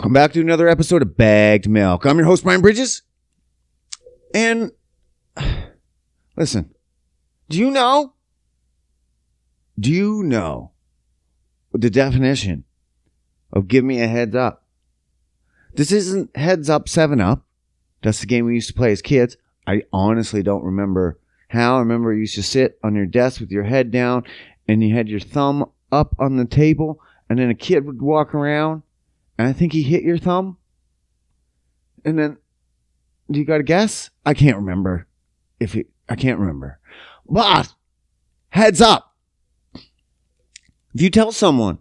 Welcome back to another episode of Bagged Milk. I'm your host, Brian Bridges. And listen, do you know the definition of give me a heads up? This isn't heads up 7-Up. That's the game we used to play as kids. I honestly don't remember how. I remember you used to sit on your desk with your head down and you had your thumb up on the table, and then a kid would walk around and I think he hit your thumb. And then, do you got a guess? I can't remember. I can't remember. But, heads up. If you tell someone,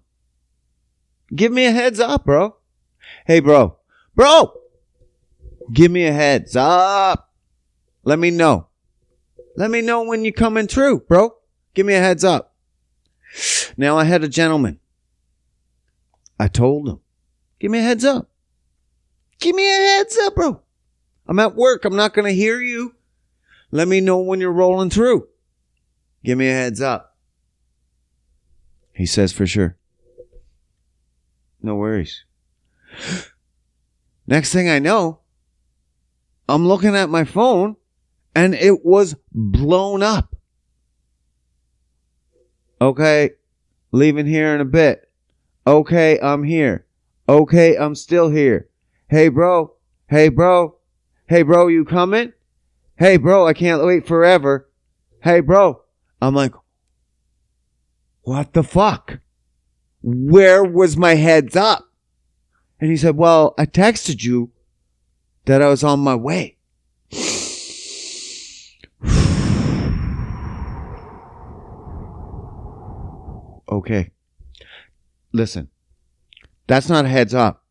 give me a heads up, bro. Hey, bro, give me a heads up. Let me know. Let me know when you're coming through, bro. Give me a heads up. Now, I had a gentleman. I told him, give me a heads up. Give me a heads up, bro. I'm at work. I'm not going to hear you. Let me know when you're rolling through. Give me a heads up. He says for sure. No worries. Next thing I know, I'm looking at my phone and it was blown up. Okay, leaving here in a bit. Okay, I'm here. Okay, I'm still here. Hey, bro. Hey, bro. Hey, bro, you coming? Hey, bro, I can't wait forever. Hey, bro. I'm like, what the fuck? Where was my heads up? And he said, well, I texted you that I was on my way. Okay. Listen, that's not a heads up.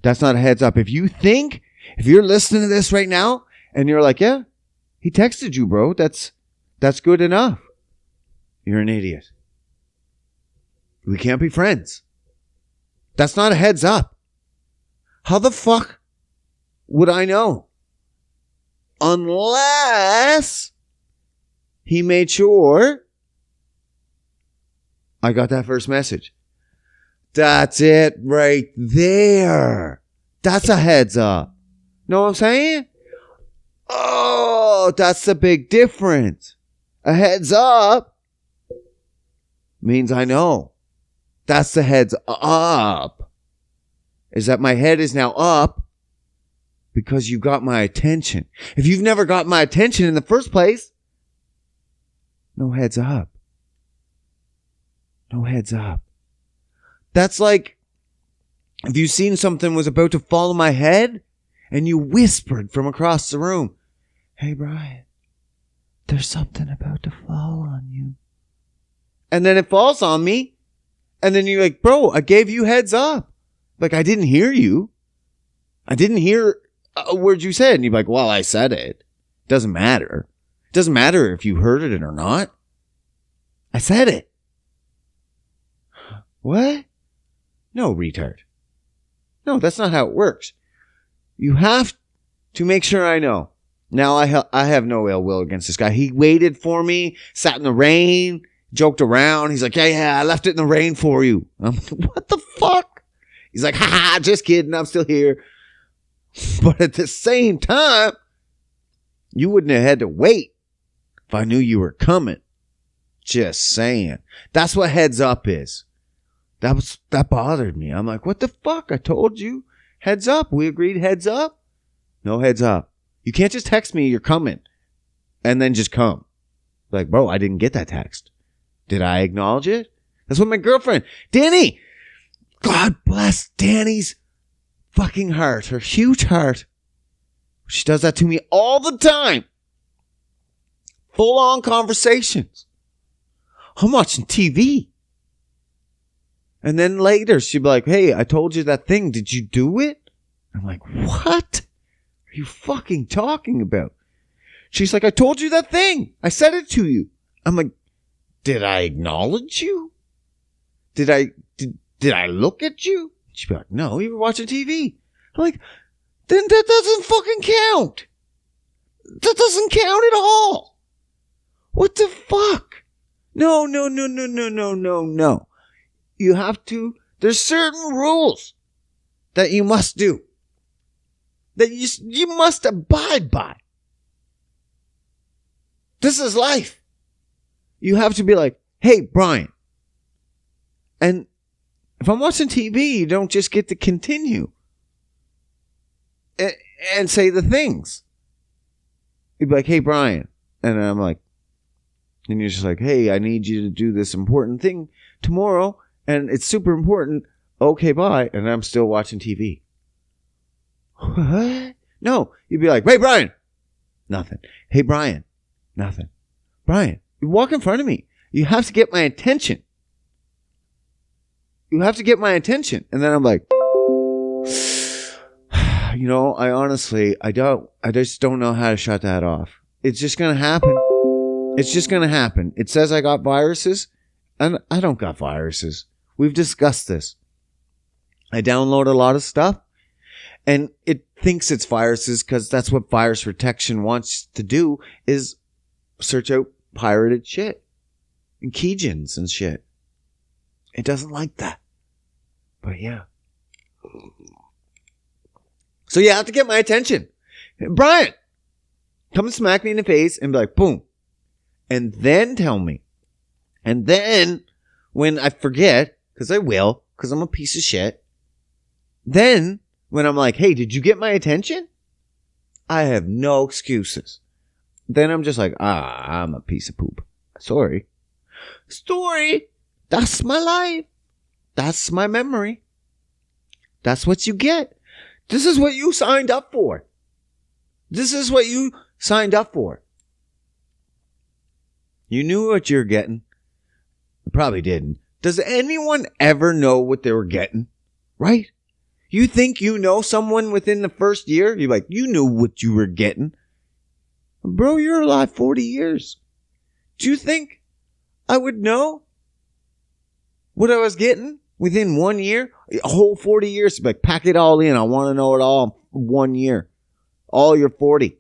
That's not a heads up. If you're listening to this right now and you're like, yeah, he texted you, bro. That's good enough. You're an idiot. We can't be friends. That's not a heads up. How the fuck would I know? Unless he made sure I got that first message. That's it right there. That's a heads up. Know what I'm saying? Oh, that's the big difference. A heads up means I know. That's the heads up. Is that my head is now up because you got my attention. If you've never got my attention in the first place, no heads up. No heads up. That's like if you seen something was about to fall on my head and you whispered from across the room, hey, Brian, there's something about to fall on you. And then it falls on me. And then you're like, bro, I gave you heads up. Like, I didn't hear you. I didn't hear a word you said. And you're like, well, I said it. Doesn't matter. It doesn't matter if you heard it or not. I said it. What? No, retard. No, that's not how it works. You have to make sure I know. Now, I have no ill will against this guy. He waited for me, sat in the rain, joked around. He's like, yeah, I left it in the rain for you. I'm like, what the fuck? He's like, ha, just kidding. I'm still here. But at the same time, you wouldn't have had to wait if I knew you were coming. Just saying. That's what heads up is. That bothered me. I'm like, what the fuck? I told you. Heads up. We agreed heads up. No heads up. You can't just text me you're coming and then just come. Like, bro, I didn't get that text. Did I acknowledge it? That's what my girlfriend, Danny. God bless Danny's fucking heart. Her huge heart. She does that to me all the time. Full on conversations. I'm watching TV. And then later she'd be like, hey, I told you that thing. Did you do it? I'm like, what are you fucking talking about? She's like, I told you that thing. I said it to you. I'm like, did I acknowledge you? Did I look at you? She'd be like, no, you were watching TV. I'm like, then that doesn't fucking count. That doesn't count at all. What the fuck? No. You have to, there's certain rules that you must do, that you must abide by. This is life. You have to be like, hey, Brian. And if I'm watching TV, you don't just get to continue and say the things. You'd be like, hey, Brian. And I'm like, and you're just like, hey, I need you to do this important thing tomorrow. And it's super important. Okay, bye. And I'm still watching TV. What? No. You'd be like, hey, Brian. Nothing. Hey, Brian. Nothing. Brian, you walk in front of me. You have to get my attention. You have to get my attention. And then I'm like, I just don't know how to shut that off. It's just going to happen. It's just going to happen. It says I got viruses, and I don't got viruses. We've discussed this. I download a lot of stuff, and it thinks it's viruses because that's what virus protection wants to do, is search out pirated shit and keygens and shit. It doesn't like that. But yeah. So you have to get my attention. Brian, come and smack me in the face and be like, boom. And then tell me. And then when I forget, because I will, because I'm a piece of shit. Then when I'm like, hey, did you get my attention? I have no excuses. Then I'm just like, I'm a piece of poop. Sorry. That's my life. That's my memory. That's what you get. This is what you signed up for. This is what you signed up for. You knew what you were getting. You probably didn't. Does anyone ever know what they were getting? Right? You think you know someone within the first year? You're like, you knew what you were getting. Bro, you're alive 40 years. Do you think I would know what I was getting within 1 year? A whole 40 years. Like, pack it all in. I want to know it all in 1 year. All your 40.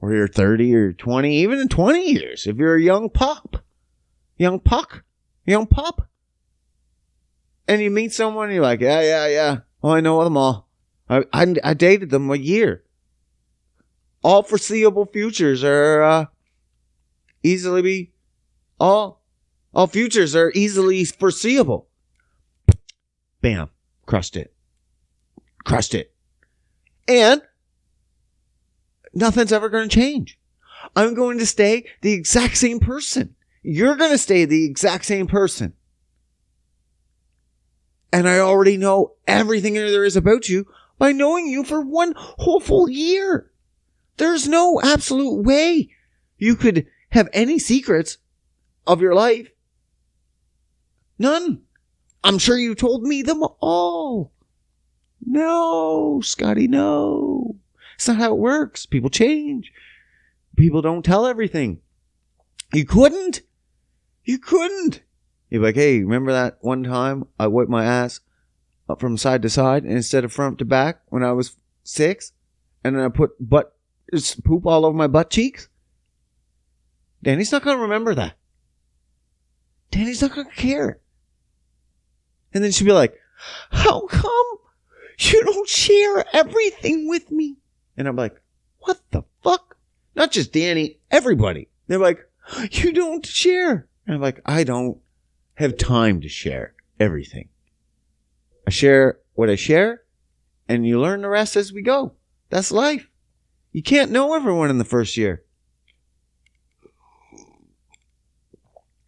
Or you're 30 or 20. Even in 20 years. If you're a young pup. And you meet someone and you're like, yeah. Oh, I know them all. I dated them a year. All foreseeable futures are all futures are easily foreseeable. Bam. Crushed it. And nothing's ever going to change. I'm going to stay the exact same person. You're going to stay the exact same person. And I already know everything there is about you by knowing you for one whole full year. There's no absolute way you could have any secrets of your life. None. I'm sure you told me them all. No, Scotty, no. It's not how it works. People change. People don't tell everything. You couldn't. You're like, hey, remember that one time I wiped my ass up from side to side instead of front to back when I was 6? And then I put poop all over my butt cheeks? Danny's not going to remember that. Danny's not going to care. And then she'll be like, how come you don't share everything with me? And I'm like, what the fuck? Not just Danny, everybody. They're like, you don't share. And I'm like, I don't have time to share everything. I share what I share, and you learn the rest as we go. That's life. You can't know everyone in the first year.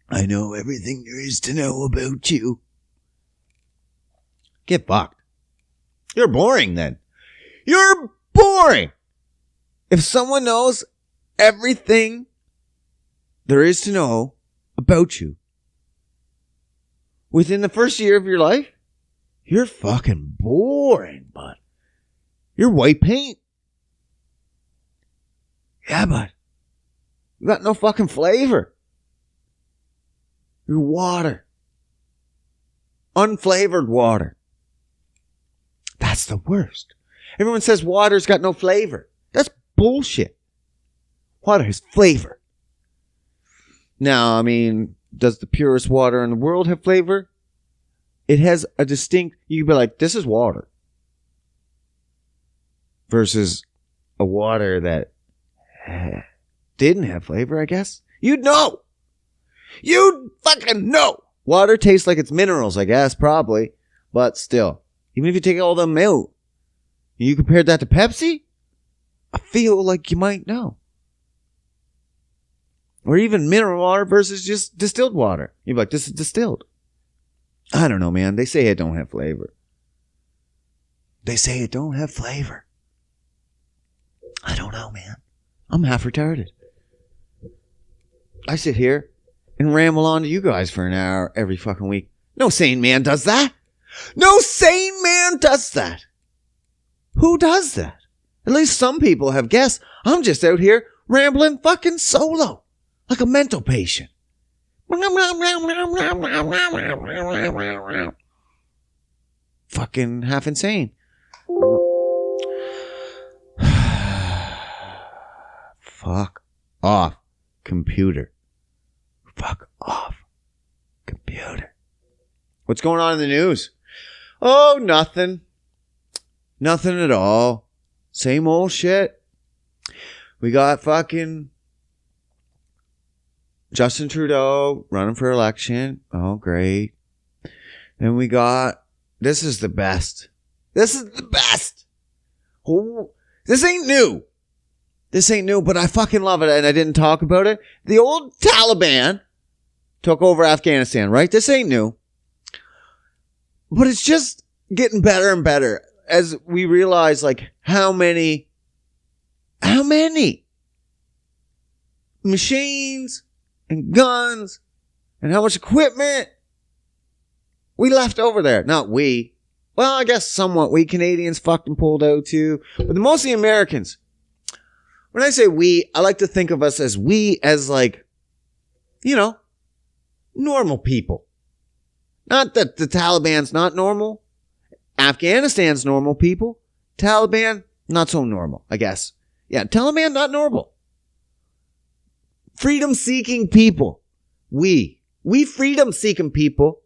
I know everything there is to know about you. Get fucked. You're boring then. You're boring. If someone knows everything there is to know about you within the first year of your life, you're fucking boring, bud. You're white paint. Yeah, bud. You got no fucking flavor. You're water. Unflavored water. That's the worst. Everyone says water's got no flavor. That's bullshit. Water has flavor. Now, I mean, does the purest water in the world have flavor? It has a distinct, you'd be like, this is water. versus a water that didn't have flavor, I guess. You'd know. You'd fucking know. Water tastes like it's minerals, I guess, probably. But still, even if you take all the milk, you compared that to Pepsi, I feel like you might know. Or even mineral water versus just distilled water. You'd be like, this is distilled. I don't know, man. They say it don't have flavor. They say it don't have flavor. I don't know, man. I'm half retarded. I sit here and ramble on to you guys for an hour every fucking week. No sane man does that. No sane man does that. Who does that? At least some people have guessed. I'm just out here rambling fucking solo. Like a mental patient. Fucking half insane. Fuck off, computer. Fuck off, computer. What's going on in the news? Oh, nothing. Nothing at all. Same old shit. We got fucking Justin Trudeau running for election. Oh, great. Then we got, this is the best. This is the best. Oh, this ain't new. This ain't new, but I fucking love it, and I didn't talk about it. The old Taliban took over Afghanistan, right? This ain't new. But it's just getting better and better as we realize, like, how many machines and guns and how much equipment we left over there. Not we. Well, I guess somewhat. We Canadians fucking pulled out too. But mostly Americans. When I say we, I like to think of us as we as like, you know, normal people. Not that the Taliban's not normal. Afghanistan's normal people. Taliban, not so normal, I guess. Yeah, Taliban, not normal. Freedom-seeking people. We freedom-seeking people.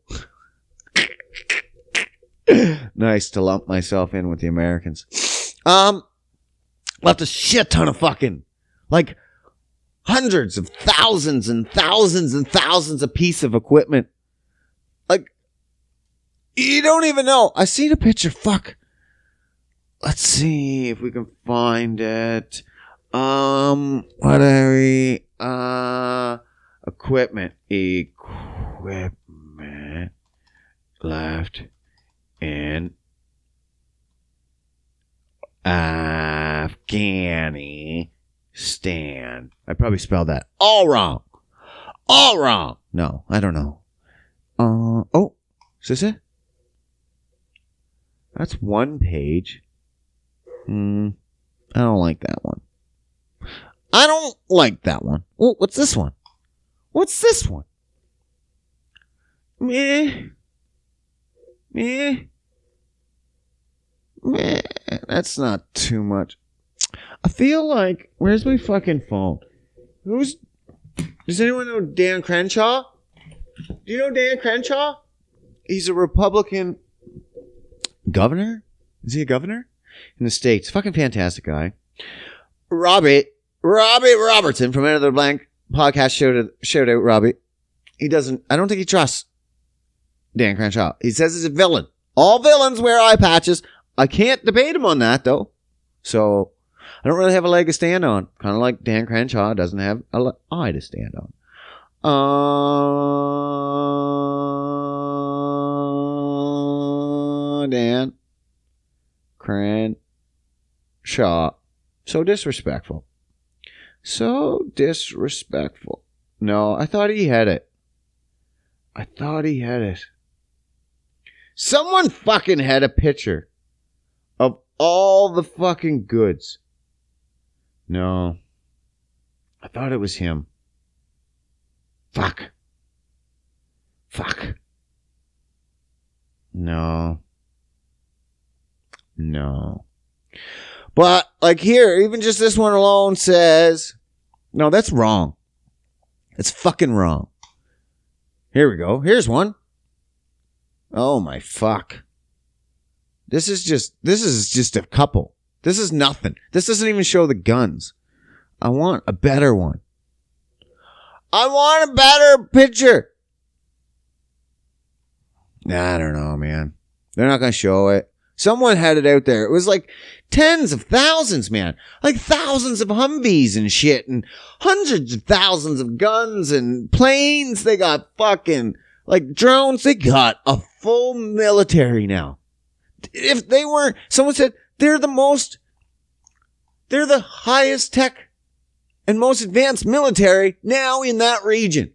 Nice to lump myself in with the Americans. Left a shit ton of fucking, like, hundreds of thousands and thousands and thousands of pieces of equipment. Like, you don't even know. I seen a picture. Fuck. Let's see if we can find it. What are we? Equipment left in Afghanistan. I probably spelled that all wrong. All wrong. No, I don't know. Oh, is this it? That's one page. I don't like that one. I don't like that one. Oh, what's this one? What's this one? Meh. That's not too much. I feel like, where's my fucking phone? Does anyone know Dan Crenshaw? Do you know Dan Crenshaw? He's a Republican governor. Is he a governor? In the States. Fucking fantastic guy. Robbie Robertson from Another Blank podcast showed out Robbie. I don't think he trusts Dan Crenshaw. He says he's a villain. All villains wear eye patches. I can't debate him on that, though. So, I don't really have a leg to stand on. Kind of like Dan Crenshaw doesn't have an eye to stand on. Dan Crenshaw. So disrespectful. So disrespectful. No, I thought he had it. Someone fucking had a picture of all the fucking goods. No. I thought it was him. Fuck. No. But, like here, even just this one alone says, no, that's wrong. That's fucking wrong. Here we go. Here's one. Oh my fuck. This is just a couple. This is nothing. This doesn't even show the guns. I want a better one. I want a better picture. I don't know, man. They're not going to show it. Someone had it out there. It was like tens of thousands, man. Like thousands of Humvees and shit and hundreds of thousands of guns and planes. They got fucking like drones. They got a full military now. If they weren't, someone said they're the highest tech and most advanced military now in that region.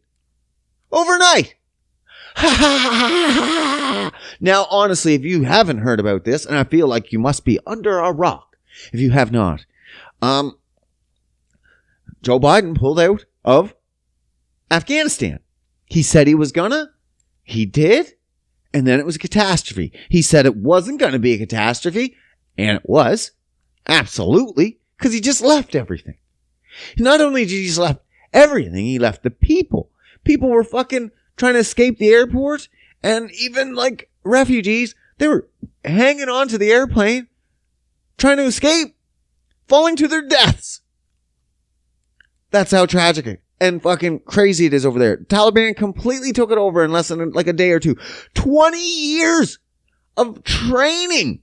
Overnight. Now, honestly, if you haven't heard about this, and I feel like you must be under a rock if you have not, Joe Biden pulled out of Afghanistan. He said he was gonna. He did. And then it was a catastrophe. He said it wasn't going to be a catastrophe. And it was. Absolutely. Because he just left everything. Not only did he just left everything, he left the people. People were fucking trying to escape the airport. And even like refugees, they were hanging on to the airplane, trying to escape, falling to their deaths. That's how tragic and fucking crazy it is over there. Taliban completely took it over in less than like a day or two. 20 years of training.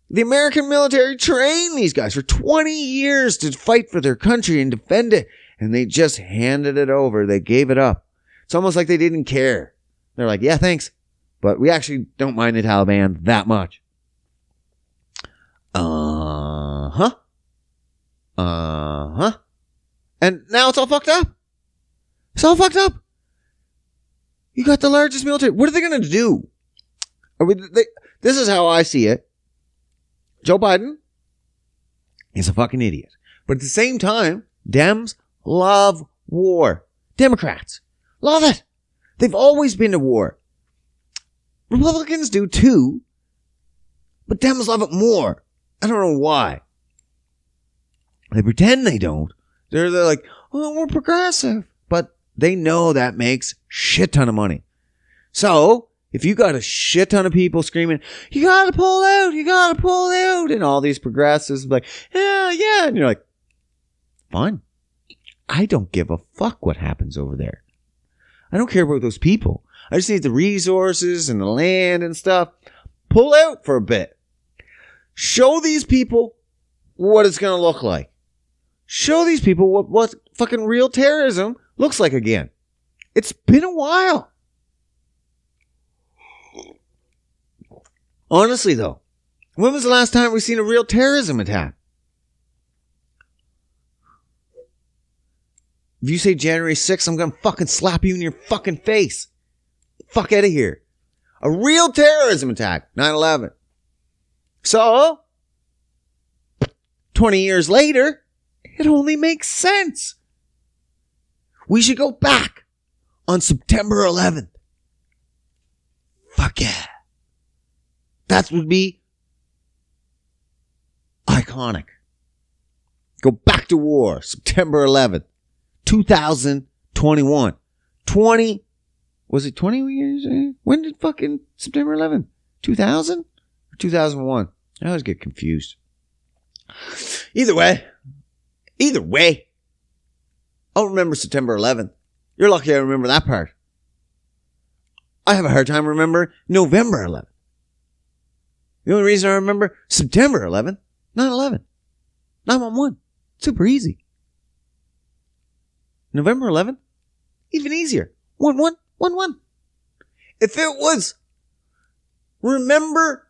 The American military trained these guys for 20 years to fight for their country and defend it. And they just handed it over. They gave it up. It's almost like they didn't care. They're like, yeah, thanks. But we actually don't mind the Taliban that much. And now it's all fucked up. It's all fucked up. You got the largest military. What are they going to do? This is how I see it. Joe Biden is a fucking idiot. But at the same time, Dems love war. Democrats love it. They've always been to war. Republicans do too. But Dems love it more. I don't know why. They pretend they don't. They're like, oh, we're progressive. But they know that makes shit ton of money. So, if you got a shit ton of people screaming, you gotta pull out, and all these progressives like, yeah, and you're like, fine. I don't give a fuck what happens over there. I don't care about those people. I just need the resources and the land and stuff. Pull out for a bit. Show these people what it's gonna look like. Show these people what fucking real terrorism looks like again. It's been a while. Honestly, though, when was the last time we seen a real terrorism attack? If you say January 6th, I'm going to fucking slap you in your fucking face. Fuck out of here. A real terrorism attack, 9/11. So, 20 years later, it only makes sense. We should go back on September 11th. Fuck yeah. That would be iconic. Go back to war, September 11th, 2021. Was it 20 years? When did fucking September 11th? 2000 or 2001? I always get confused. Either way, I'll remember September 11th. You're lucky I remember that part. I have a hard time remembering November 11th. The only reason I remember September 11th, 9/11, 9/11, super easy. November 11th, even easier, 1/1. If it was, remember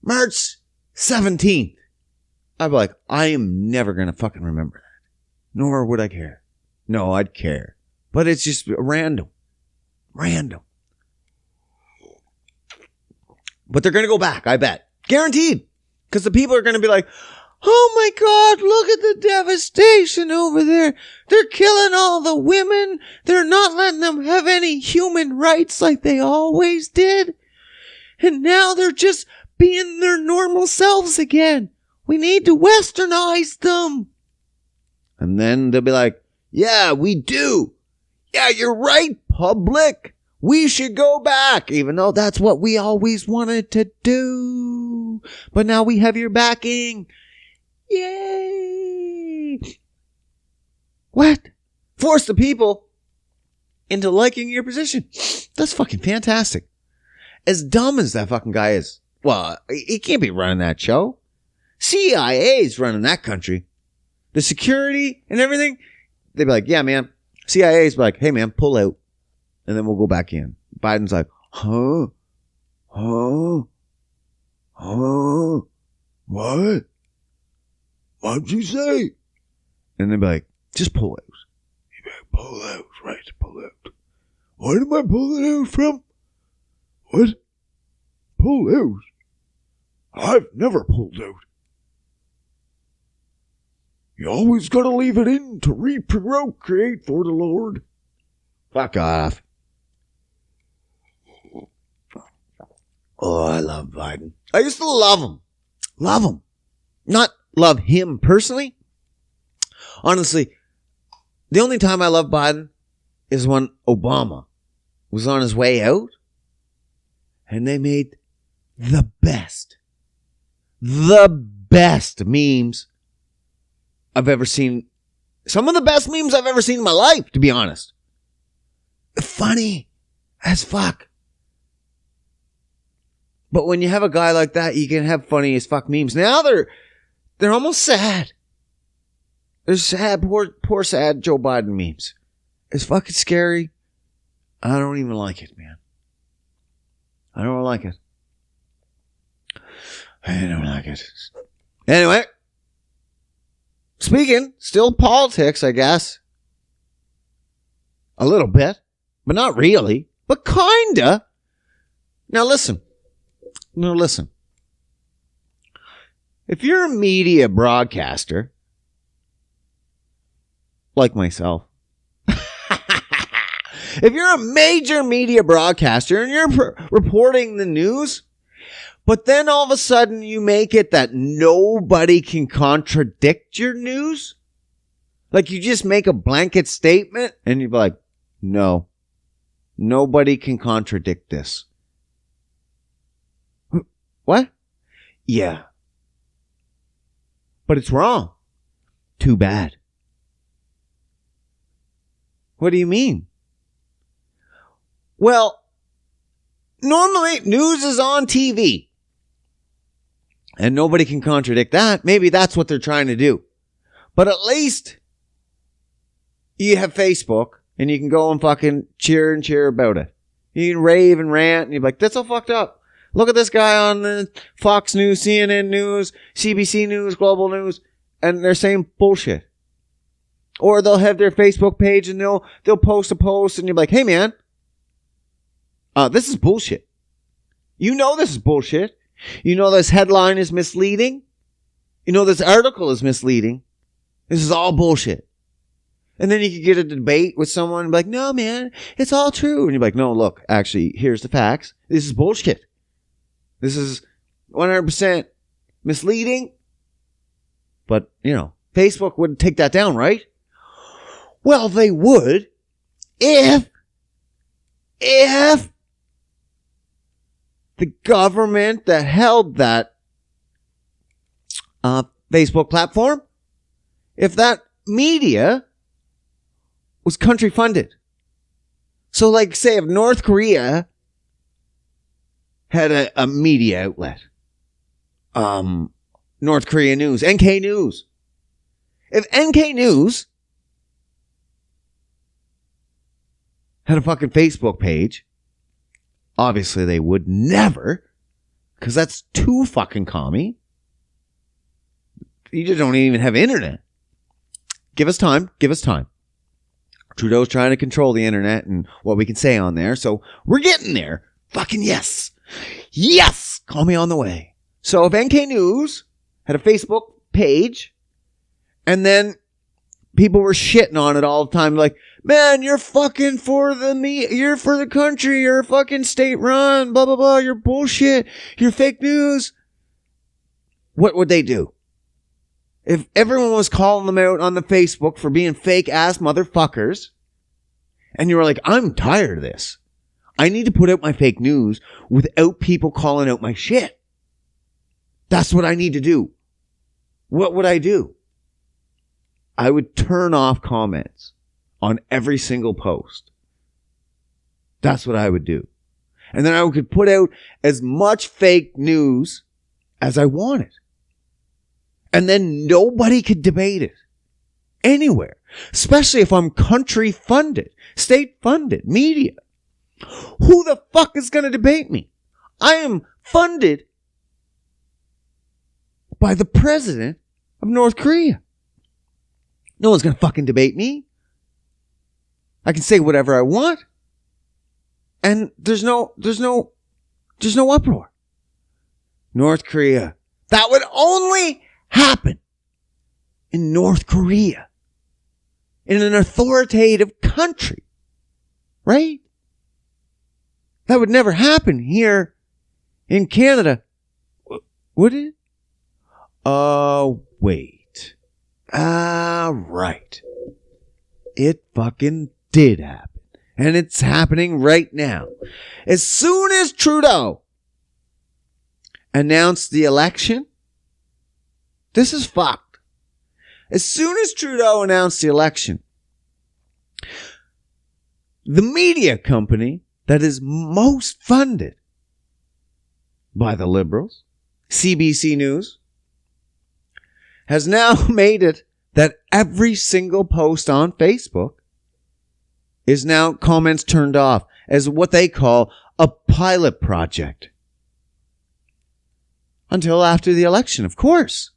March 17th, I'd be like, I am never going to fucking remember that. Nor would I care. No, I'd care. But it's just random. But they're going to go back, I bet. Guaranteed. Because the people are going to be like, oh my God, look at the devastation over there. They're killing all the women. They're not letting them have any human rights like they always did. And now they're just being their normal selves again. We need to westernize them. And then they'll be like, yeah, we do. Yeah, you're right, public. We should go back, even though that's what we always wanted to do. you, but now we have your backing. Yay! What? Force the people into liking your position. That's fucking fantastic. As dumb as that fucking guy is. Well, he can't be running that show. CIA's running that country. The security and everything. They'd be like, yeah, man. CIA's like, hey, man, pull out. And then we'll go back in. Biden's like, huh? What? What'd you say? And they'd be like, just pull out. You'd be like, pull out, right? Pull out. What am I pulling out from? What? Pull out? I've never pulled out. You always gotta leave it in to reprocreate for the Lord. Fuck off. Oh, I love Biden. I used to love him. Love him. Not love him personally. Honestly, the only time I love Biden is when Obama was on his way out and they made the best memes I've ever seen. Some of the best memes I've ever seen in my life, to be honest. Funny as fuck. But when you have a guy like that, you can have funny as fuck memes. Now they're almost sad. They're sad, poor sad Joe Biden memes. It's fucking scary. I don't even like it, man. I don't like it. I don't like it. Anyway. Speaking, still politics, I guess. A little bit. But not really. But kinda. Now listen. If you're a media broadcaster, like myself, if you're a major media broadcaster and you're reporting the news, but then all of a sudden you make it that nobody can contradict your news, like you just make a blanket statement and you're like, no, nobody can contradict this. What? Yeah. But it's wrong. Too bad. What do you mean? Well, normally news is on TV. And nobody can contradict that. Maybe that's what they're trying to do. But at least you have Facebook and you can go and fucking cheer about it. You can rave and rant and you're like, that's all fucked up. Look at this guy on the Fox News, CNN News, CBC News, Global News, and they're saying bullshit. Or they'll have their Facebook page and they'll post a post and you're like, hey man, this is bullshit. You know this is bullshit. You know this headline is misleading. You know this article is misleading. This is all bullshit. And then you could get a debate with someone and be like, no man, it's all true. And you're like, no, look, actually, here's the facts. This is bullshit. This is 100% misleading. But, you know, Facebook would take that down, right? Well, they would if the government that held that Facebook platform, if that media was country funded. So like say if North Korea had a media outlet, North Korea News, NK News. If NK News had a fucking Facebook page, obviously they would never, because that's too fucking commie. You just don't even have internet. Give us time. Trudeau's trying to control the internet and what we can say on there, so we're getting there. Fucking yes. Yes! Call me on the way. So if NK News had a Facebook page, and then people were shitting on it all the time, like, man, you're fucking for you're for the country, you're fucking state run, blah, blah, blah, you're bullshit, you're fake news. What would they do? If everyone was calling them out on the Facebook for being fake ass motherfuckers, and you were like, I'm tired of this. I need to put out my fake news without people calling out my shit. That's what I need to do. What would I do? I would turn off comments on every single post. That's what I would do. And then I could put out as much fake news as I wanted. And then nobody could debate it anywhere, especially if I'm country funded, state funded media. Who the fuck is going to debate me? I am funded by the president of North Korea. No one's going to fucking debate me. I can say whatever I want. And there's no uproar. North Korea. That would only happen in North Korea. In an authoritative country. Right? That would never happen here in Canada. Would it? Wait. Right. It fucking did happen. And it's happening right now. As soon as Trudeau announced the election, this is fucked. As soon as Trudeau announced the election, the media company that is most funded by the Liberals, CBC News, has now made it that every single post on Facebook is now comments turned off as what they call a pilot project. Until after the election, of course.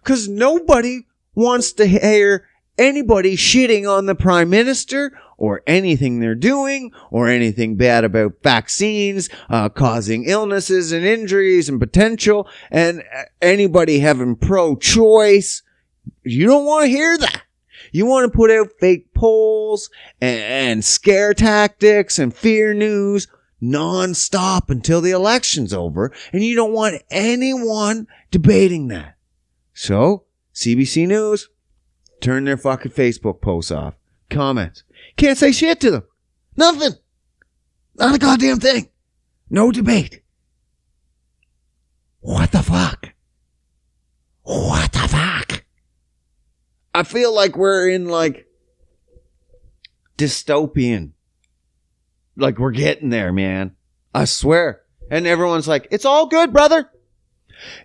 Because nobody wants to hear anybody shitting on the Prime Minister or anything they're doing or anything bad about vaccines, causing illnesses and injuries and potential, and anybody having pro-choice. You don't want to hear that. You want to put out fake polls and scare tactics and fear news non-stop until the election's over, and you don't want anyone debating that. So, CBC News, turn their fucking Facebook posts off. Comments. Can't say shit to them. Nothing. Not a goddamn thing. No debate. What the fuck? What the fuck? I feel like we're in like dystopian. Like we're getting there, man. I swear. And everyone's like, it's all good, brother.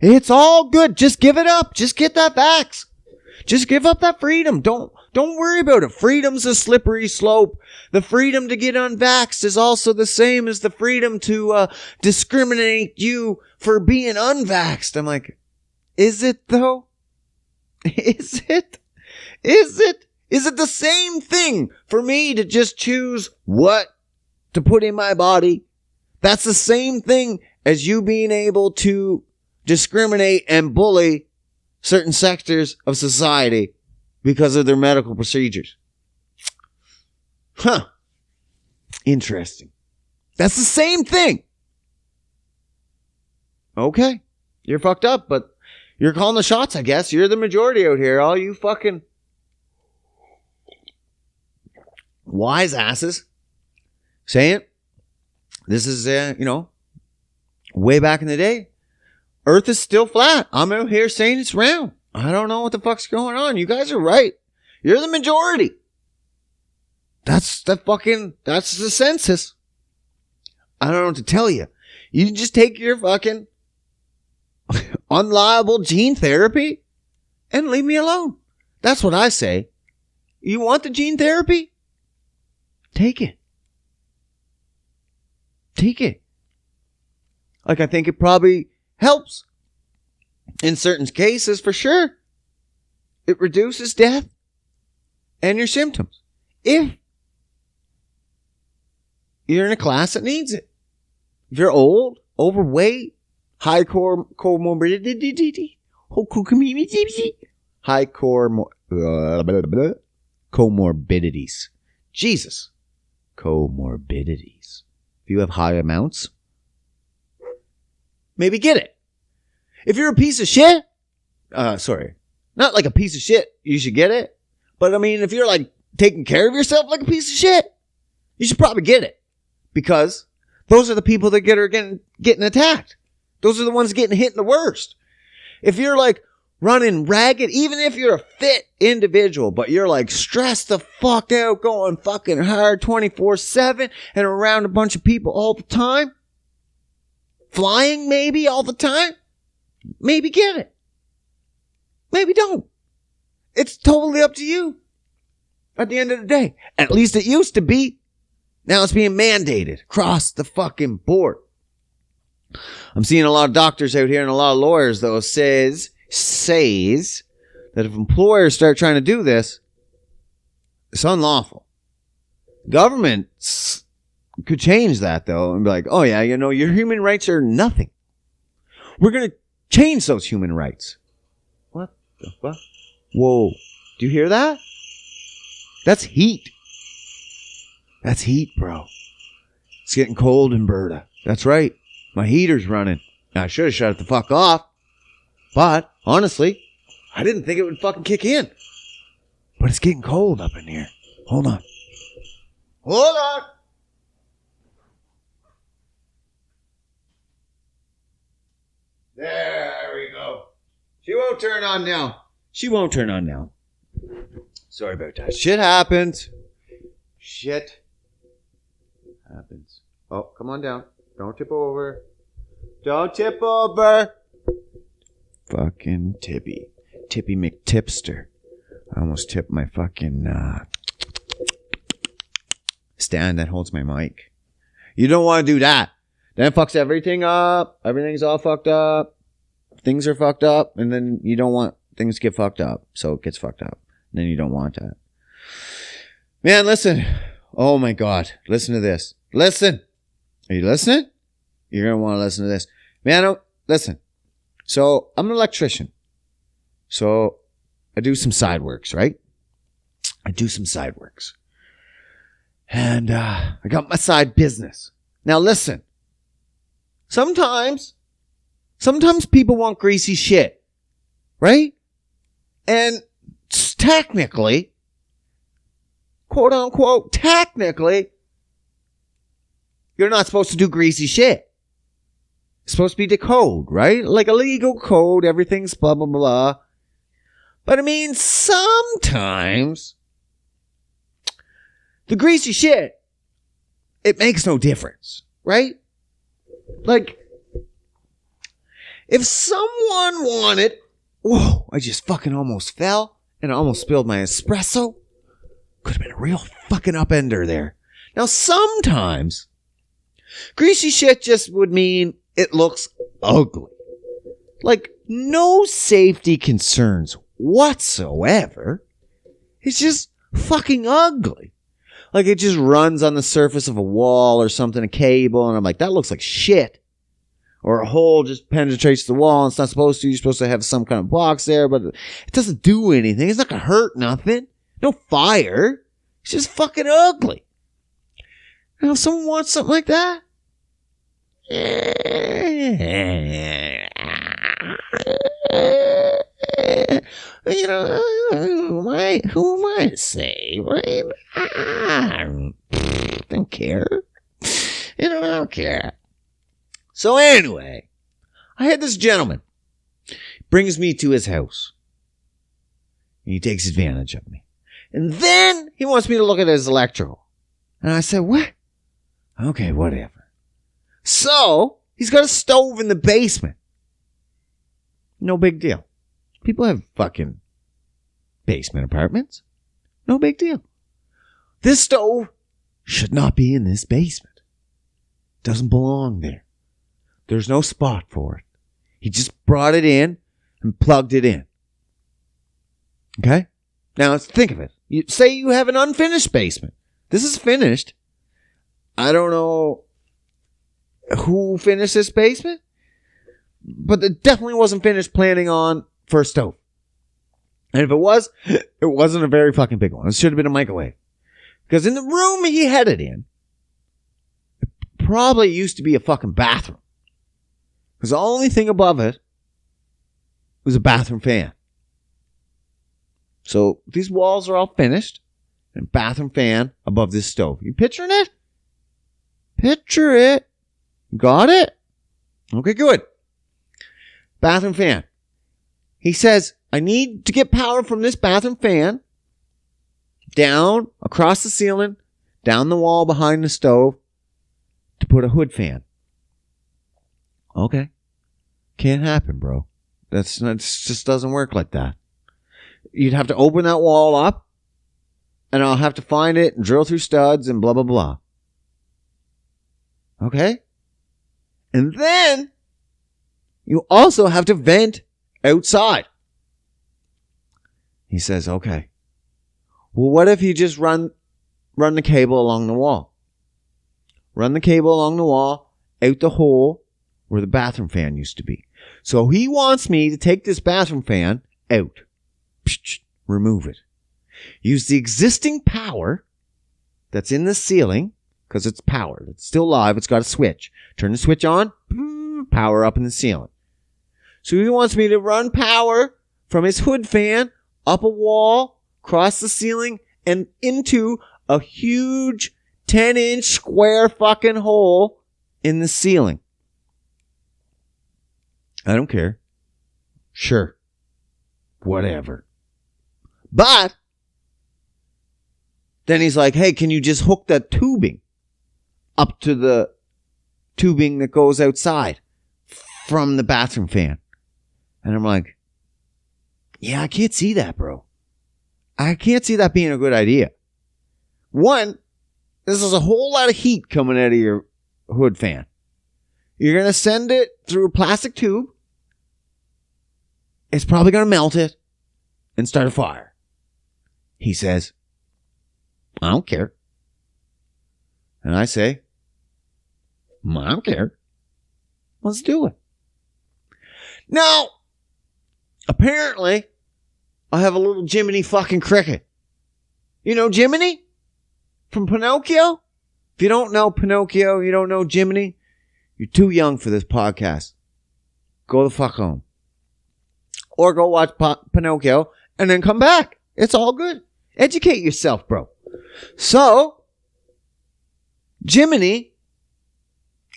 It's all good. Just give it up. Just get that vax. Just give up that freedom. Don't worry about it. Freedom's a slippery slope. The freedom to get unvaxxed is also the same as the freedom to discriminate you for being unvaxxed. I'm like, is it though? Is it? Is it the same thing for me to just choose what to put in my body? That's the same thing as you being able to discriminate and bully certain sectors of society because of their medical procedures. Huh. Interesting. That's the same thing. Okay. You're fucked up, but you're calling the shots, I guess. You're the majority out here. All you fucking wise asses saying this is, way back in the day. Earth is still flat. I'm out here saying it's round. I don't know what the fuck's going on. You guys are right. You're the majority. That's the census. I don't know what to tell you. You just take your fucking unliable gene therapy and leave me alone. That's what I say. You want the gene therapy? Take it. Take it. Like, I think it probably helps in certain cases for sure. It reduces death and your symptoms if you're in a class that needs it. If you're old, overweight, high comorbidities, Jesus, comorbidities. If you have high amounts, maybe get it. If you're a piece of shit, not like a piece of shit, you should get it. But I mean, if you're like taking care of yourself like a piece of shit, you should probably get it. Because those are the people that are getting attacked. Those are the ones getting hit the worst. If you're like running ragged, even if you're a fit individual, but you're like stressed the fuck out, going fucking hard 24/7 and around a bunch of people all the time, flying maybe all the time, maybe get it. Maybe don't. It's totally up to you. At the end of the day, at least it used to be. Now it's being mandated across the fucking board. I'm seeing a lot of doctors out here and a lot of lawyers, though, says that if employers start trying to do this, it's unlawful. Government could change that, though, and be like, oh, yeah, your human rights are nothing. We're going to change those human rights. What the fuck? Whoa. Do you hear that? That's heat. That's heat, bro. It's getting cold in Berta. That's right. My heater's running. Now, I should have shut it the fuck off. But, honestly, I didn't think it would fucking kick in. But it's getting cold up in here. Hold on. Hold on. There we go. She won't turn on now. She won't turn on now. Sorry about that. Shit happens. Shit happens. Oh, come on down. Don't tip over. Don't tip over. Fucking Tippy. Tippy McTipster. I almost tipped my fucking stand that holds my mic. You don't want to do that. Then it fucks everything up. Everything's all fucked up. Things are fucked up. And then you don't want things to get fucked up. So it gets fucked up. And then you don't want that. Man, listen. Oh my God. Listen to this. Listen. Are you listening? You're going to want to listen to this. Man, listen. So I'm an electrician. So I do some side works, right? I do some side works. And I got my side business. Now listen. Sometimes people want greasy shit. Right? And technically, quote unquote, technically, you're not supposed to do greasy shit. It's supposed to be the code, right? Like a legal code, everything's blah, blah, blah. But I mean, sometimes the greasy shit, it makes no difference, right? Like, if someone wanted, whoa, I just fucking almost fell and I almost spilled my espresso. Could have been a real fucking upender there. Now, sometimes greasy shit just would mean it looks ugly. Like, no safety concerns whatsoever. It's just fucking ugly. Like, it just runs on the surface of a wall or something, a cable, and I'm like, that looks like shit. Or a hole just penetrates the wall and it's not supposed to. You're supposed to have some kind of box there, but it doesn't do anything. It's not going to hurt nothing. No fire. It's just fucking ugly. Now, if someone wants something like that, you know, who am I to say, right? I don't care. You know, I don't care. So anyway, I had this gentleman brings me to his house. And he takes advantage of me. And then he wants me to look at his electrical. And I said, what? Okay, whatever. So he's got a stove in the basement. No big deal. People have fucking basement apartments. No big deal. This stove should not be in this basement. Doesn't belong there. There's no spot for it. He just brought it in and plugged it in. Okay? Now, think of it. Say you have an unfinished basement. This is finished. I don't know who finished this basement, but it definitely wasn't finished planning on for a stove. And if it was, it wasn't a very fucking big one. It should have been a microwave. Because in the room he had it in, it probably used to be a fucking bathroom. Because the only thing above it was a bathroom fan. So these walls are all finished. And bathroom fan above this stove. You picturing it? Picture it. Got it? Okay, good. Bathroom fan. He says, I need to get power from this bathroom fan down across the ceiling, down the wall behind the stove to put a hood fan. Okay. Can't happen, bro. That just doesn't work like that. You'd have to open that wall up, and I'll have to find it and drill through studs and blah, blah, blah. Okay? And then you also have to vent outside. He says, okay. Well, what if you just run the cable along the wall? Run the cable along the wall, out the hole where the bathroom fan used to be. So he wants me to take this bathroom fan out. Remove it. Use the existing power that's in the ceiling, because it's power. It's still live. It's got a switch. Turn the switch on, power up in the ceiling. So he wants me to run power from his hood fan up a wall, across the ceiling, and into a huge 10-inch square fucking hole in the ceiling. I don't care. Sure. Whatever. But then he's like, hey, can you just hook that tubing up to the tubing that goes outside from the bathroom fan? And I'm like, yeah, I can't see that, bro. I can't see that being a good idea. One, this is a whole lot of heat coming out of your hood fan. You're going to send it through a plastic tube. It's probably going to melt it and start a fire. He says, I don't care. And I say, I don't care. Let's do it. Now, apparently, I have a little Jiminy fucking cricket. You know Jiminy? From Pinocchio? If you don't know Pinocchio, you don't know Jiminy, you're too young for this podcast. Go the fuck home. Or go watch Pinocchio and then come back. It's all good. Educate yourself, bro. So, Jiminy,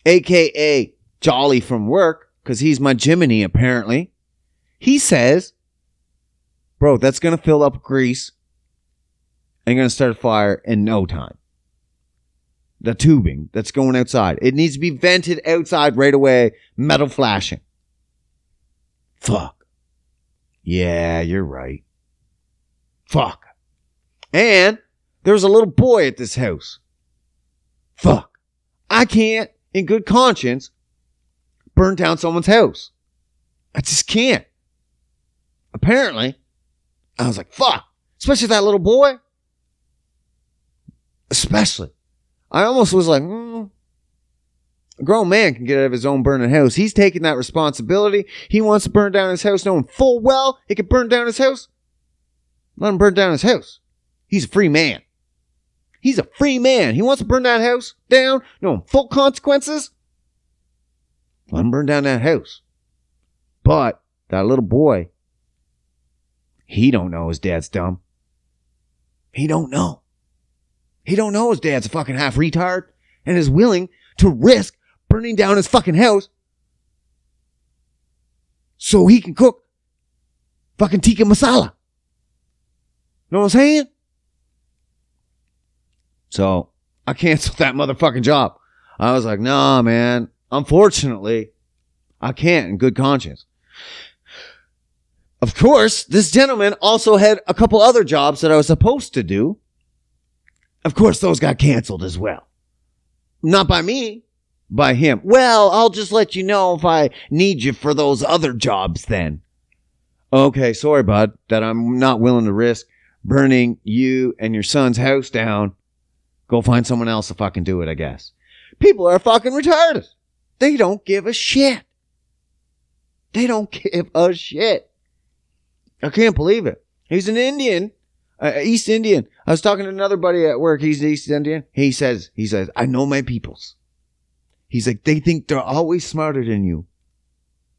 a.k.a. Jolly from work, because he's my Jiminy apparently, he says, bro, that's going to fill up with grease and going to start a fire in no time. The tubing that's going outside. It needs to be vented outside right away, metal flashing. Fuck. Yeah, you're right. Fuck. And there's a little boy at this house. Fuck. I can't, in good conscience, burn down someone's house. I just can't. Apparently, I was like, fuck. Especially that little boy. Especially. I almost was like, a grown man can get out of his own burning house. He's taking that responsibility. He wants to burn down his house knowing full well he can burn down his house. Let him burn down his house. He's a free man. He's a free man. He wants to burn that house down knowing full consequences. Let him burn down that house. But that little boy, he don't know his dad's dumb. He don't know. He don't know his dad's a fucking half retard and is willing to risk burning down his fucking house so he can cook fucking tikka masala. Know what I'm saying? So I canceled that motherfucking job. I was like, nah, man. Unfortunately, I can't in good conscience. Of course, this gentleman also had a couple other jobs that I was supposed to do. Of course, those got canceled as well. Not by me, by him. Well, I'll just let you know if I need you for those other jobs then. Okay, sorry, bud, that I'm not willing to risk burning you and your son's house down. Go find someone else to fucking do it, I guess. People are fucking retarded. They don't give a shit. They don't give a shit. I can't believe it. He's an Indian. East Indian. I was talking to another buddy at work. He's East Indian. He says, I know my peoples. He's like, they think they're always smarter than you.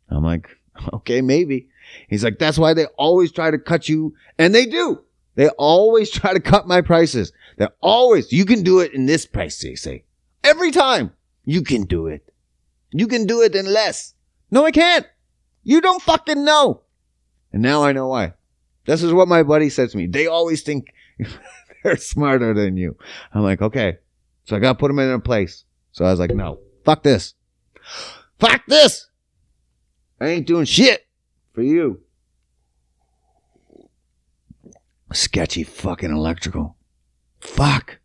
I'm like, okay, maybe. He's like, that's why they always try to cut you. And they do. They always try to cut my prices. They're always, you can do it in this price, they say. Every time. You can do it. You can do it in less. No, I can't. You don't fucking know. And now I know why. This is what my buddy said to me. They always think they're smarter than you. I'm like, okay. So I got to put them in a place. So I was like, no, fuck this. Fuck this. I ain't doing shit for you. Sketchy fucking electrical. Fuck.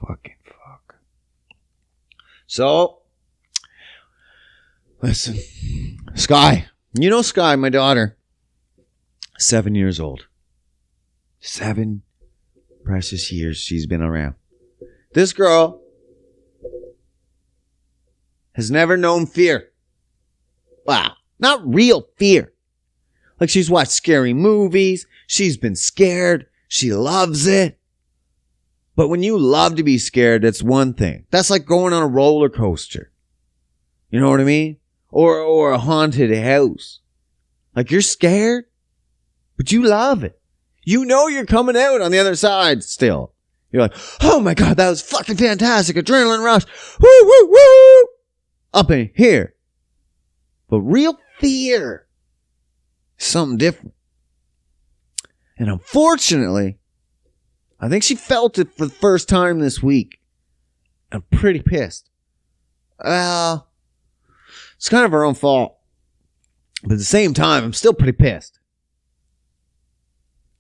Fucking fuck. So, listen. Skye. You know Skye, my daughter. 7 years old. 7 precious years she's been around. This girl has never known fear. Wow. Not real fear. Like she's watched scary movies. She's been scared. She loves it. But when you love to be scared, that's one thing. That's like going on a roller coaster. You know what I mean? Or a haunted house. Like you're scared, but you love it. You know you're coming out on the other side still. You're like, oh my God, that was fucking fantastic. Adrenaline rush. Woo, woo, woo. Up in here. But real fear is something different. And unfortunately, I think she felt it for the first time this week. I'm pretty pissed. Well, it's kind of her own fault. But at the same time, I'm still pretty pissed.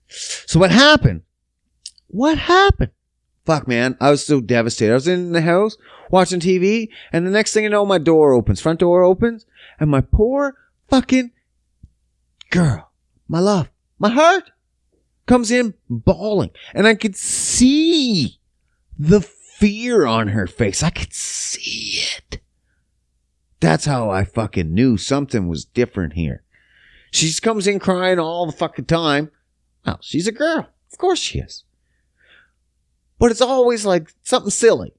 So what happened? What happened? Fuck, man. I was so devastated. I was in the house watching TV, and the next thing you know, my door opens. Front door opens, and my poor fucking girl, my love, my heart, comes in bawling. And I could see the fear on her face. I could see it. That's how I fucking knew something was different here. She comes in crying all the fucking time. Well, she's a girl. Of course she is. But it's always like something silly.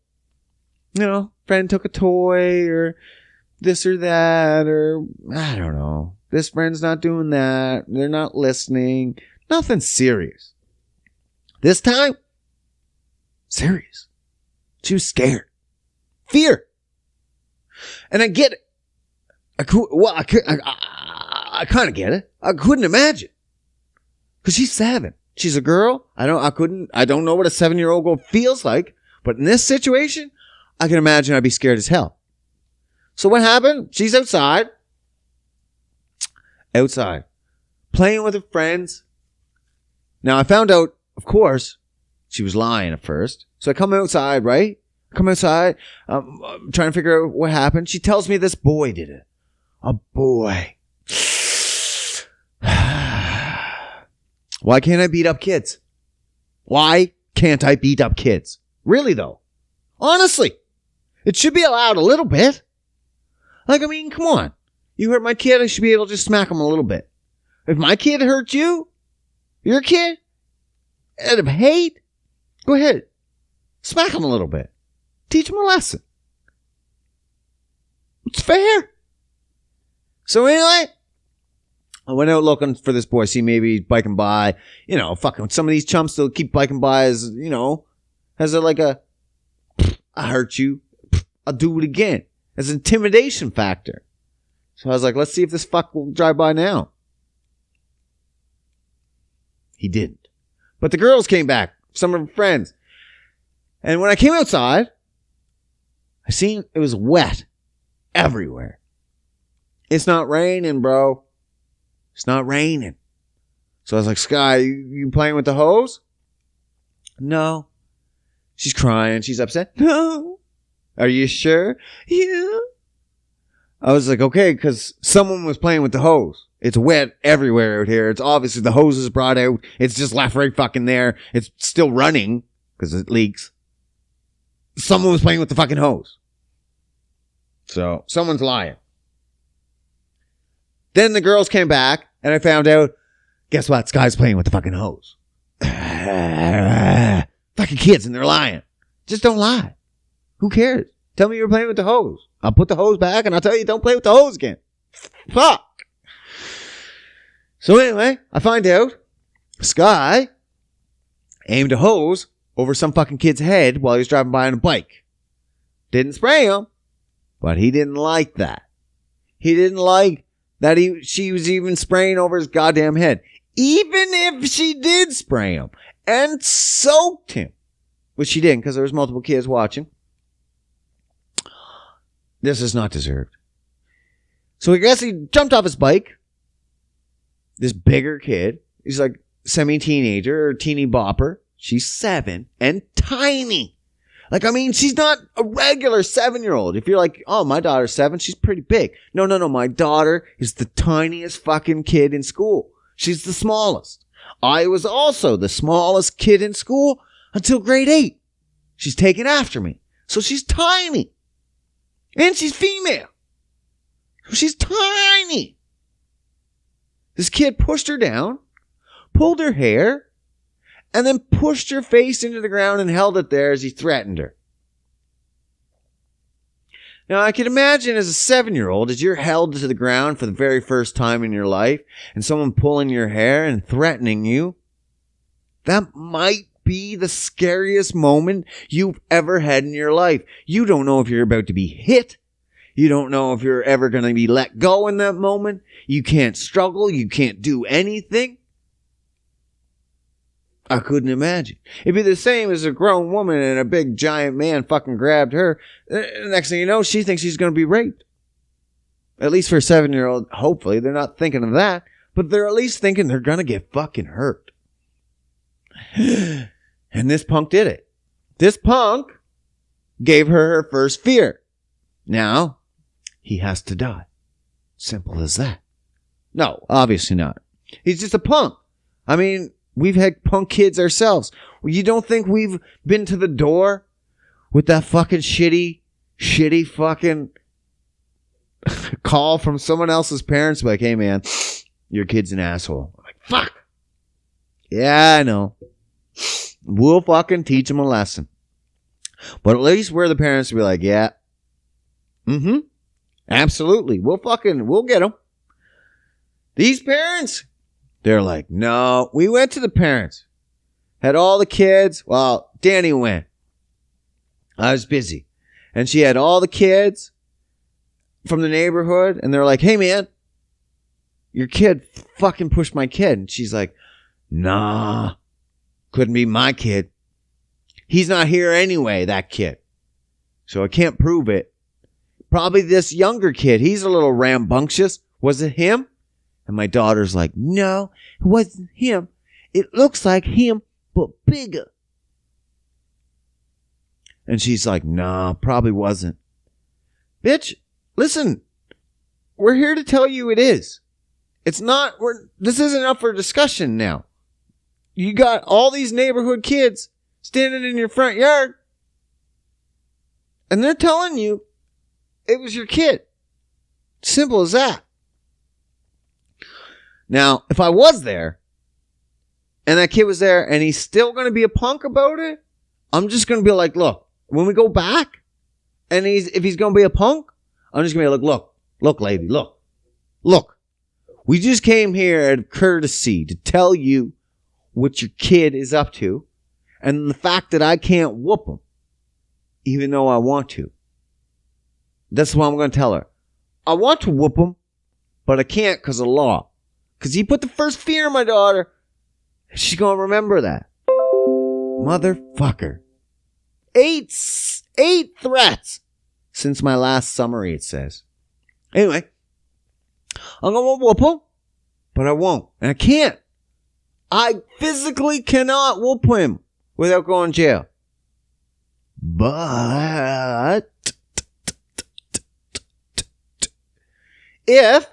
You know, friend took a toy or this or that or I don't know. This friend's not doing that. They're not listening. Nothing serious. This time, serious. She was scared. Fear. And I get it. I kind of get it. I couldn't imagine. Because she's 7. She's a girl. I don't know what a 7-year-old girl feels like. But in this situation, I can imagine I'd be scared as hell. So what happened? She's outside. Playing with her friends. Now I found out, of course, she was lying at first. So I come outside, right? I'm trying to figure out what happened. She tells me this boy did it. A boy. Why can't I beat up kids? Why can't I beat up kids? Really, though. Honestly. It should be allowed a little bit. Like, I mean, come on. You hurt my kid, I should be able to just smack him a little bit. If my kid hurt you, your kid, out of hate, go ahead. Smack him a little bit. Teach him a lesson. It's fair. So anyway, I went out looking for this boy. See, maybe he's biking by. You know, fucking some of these chumps they'll keep biking by as, you know, as I hurt you. I'll do it again. As an intimidation factor. So I was like, let's see if this fuck will drive by now. He didn't. But the girls came back. Some of her friends. And when I came outside, I seen it was wet everywhere. It's not raining, bro. It's not raining. So I was like, Skye, you playing with the hose? No. She's crying. She's upset. No. Are you sure? Yeah. I was like, okay, because someone was playing with the hose. It's wet everywhere out here. It's obviously the hose is brought out. It's just left right fucking there. It's still running because it leaks. Someone was playing with the fucking hose. So someone's lying. Then the girls came back and I found out, guess what? Skye's playing with the fucking hose. Fucking kids and they're lying. Just don't lie. Who cares? Tell me you were playing with the hose. I'll put the hose back and I'll tell you don't play with the hose again. Fuck. So anyway, I find out Skye aimed a hose over some fucking kid's head while he was driving by on a bike. Didn't spray him, but he didn't like that. He didn't like that she was even spraying over his goddamn head. Even if she did spray him and soaked him, which she didn't because there was multiple kids watching. This is not deserved. So I guess he jumped off his bike. This bigger kid. He's like semi-teenager or teeny bopper. She's 7 and tiny. Like, I mean, she's not a regular 7-year-old. If you're like, oh, my daughter's 7, she's pretty big. No. My daughter is the tiniest fucking kid in school. She's the smallest. I was also the smallest kid in school until grade 8. She's taken after me. So she's tiny. And she's female. So she's tiny. This kid pushed her down, pulled her hair, and then pushed her face into the ground and held it there as he threatened her. Now, I can imagine as a 7-year-old, as you're held to the ground for the very first time in your life, and someone pulling your hair and threatening you, that might be the scariest moment you've ever had in your life. You don't know if you're about to be hit. You don't know if you're ever going to be let go in that moment. You can't struggle. You can't do anything. I couldn't imagine. It'd be the same as a grown woman and a big giant man fucking grabbed her. The next thing you know, she thinks she's going to be raped. At least for a 7-year-old, hopefully. They're not thinking of that. But they're at least thinking they're going to get fucking hurt. And this punk did it. This punk gave her first fear. Now, he has to die. Simple as that. No, obviously not. He's just a punk. I mean, we've had punk kids ourselves. You don't think we've been to the door with that fucking shitty fucking call from someone else's parents like, hey man, your kid's an asshole. I'm like, fuck. Yeah, I know. We'll fucking teach him a lesson. But at least we're the parents to be like, yeah. Absolutely. We'll get him. These parents, they're like, no. We went to the parents. Had all the kids. Well, Danny went. I was busy. And she had all the kids from the neighborhood. And they're like, hey man, your kid fucking pushed my kid. And she's like, nah. Couldn't be my kid. He's not here anyway, that kid. So I can't prove it. Probably this younger kid. He's a little rambunctious. Was it him? And my daughter's like, no, it wasn't him. It looks like him, but bigger. And she's like, nah, probably wasn't. Bitch, listen. We're here to tell you it is. It's not, this isn't up for discussion now. You got all these neighborhood kids standing in your front yard, and they're telling you it was your kid. Simple as that. Now, if I was there, and that kid was there, and he's still going to be a punk about it, I'm just going to be like, look, when we go back, and if he's going to be a punk, I'm just going to be like, look, lady, look. We just came here out of courtesy to tell you what your kid is up to, and the fact that I can't whoop him, even though I want to. That's what I'm going to tell her. I want to whoop him, but I can't because of law. Because he put the first fear in my daughter. She's going to remember that. Motherfucker. 8 threats since my last summary, it says. Anyway, I'm going to whoop him, but I won't. And I can't. I physically cannot whoop him without going to jail. But if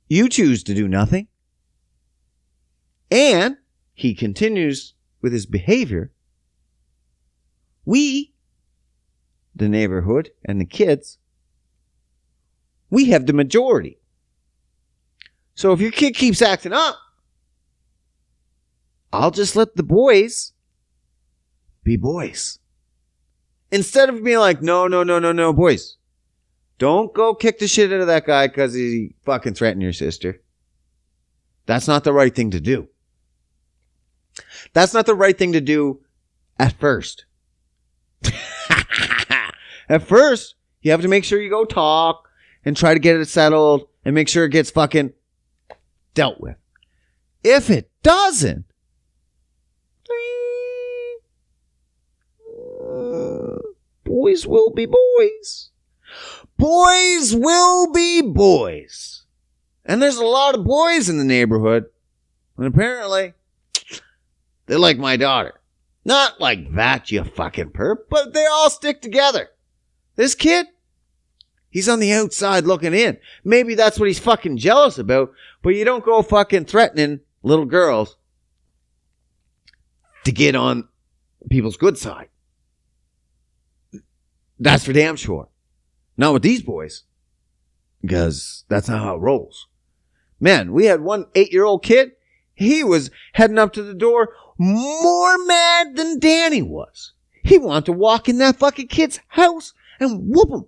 you choose to do nothing and he continues with his behavior, we, the neighborhood and the kids, we have the majority. So if your kid keeps acting up, I'll just let the boys be boys. Instead of being like, no, boys. Don't go kick the shit out of that guy because he fucking threatened your sister. That's not the right thing to do. That's not the right thing to do at first. At first, you have to make sure you go talk and try to get it settled and make sure it gets fucking dealt with. If it doesn't, boys will be boys. Boys will be boys. And there's a lot of boys in the neighborhood. And apparently, they like my daughter. Not like that, you fucking perp, but they all stick together. This kid, he's on the outside looking in. Maybe that's what he's fucking jealous about, but you don't go fucking threatening little girls to get on people's good side. That's for damn sure. Not with these boys, because that's not how it rolls. Man, we had one 8-year-old kid. He was heading up to the door more mad than Danny was. He wanted to walk in that fucking kid's house and whoop him.